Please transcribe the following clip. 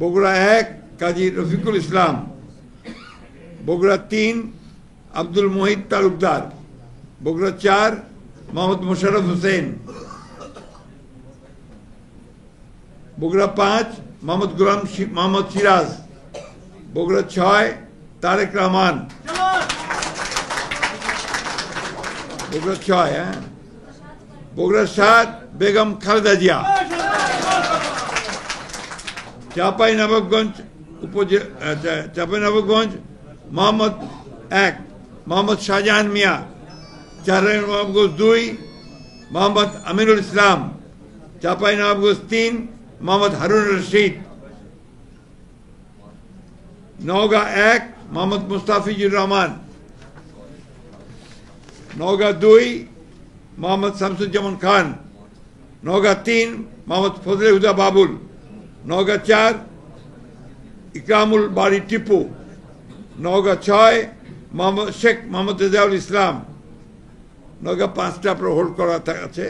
বগুড়া 1 কাজী রফিকুল ইসলাম, বগুড়া 3 আব্দুল মোহিত তালুকদার, বগুড়া 4 মোহাম্মদ মোশাররফ হোসেন, বগুড়া 5 মোহাম্মদ গোলাম মোহাম্মদ সিরাজ, বগুড়া 6 তারেক রহমান, বগুড়া 6, বগুড়া 7 বেগম খালেদা জিয়া, চাঁপাইনবাবগঞ্জ চাঁপাইনবাবগঞ্জ মোহাম্মদ 1 মোহাম্মদ শাহজাহান মিয়া, চাঁপাইনবাবগঞ্জ 2 মোহাম্মদ আমিনুল ইসলাম, চাঁপাইনবাবগঞ্জ 3 মোহাম্মদ হারুন রশিদ, নওগাঁ 1 মোহাম্মদ মুস্তাফিজুর রহমান, নওগাঁ 2 মোহাম্মদ শামসুজ্জামান খান, নওগাঁ 3 মোহাম্মদ ফজলে হুদা বাবুল, নওগাঁ 4 ইকরামুল বাড়ি টিপু, নওগাঁ 6 শেখ মোহাম্মদ রেজাউল ইসলাম, নওগাঁ 5টা আপনার হোল্ড করা আছে।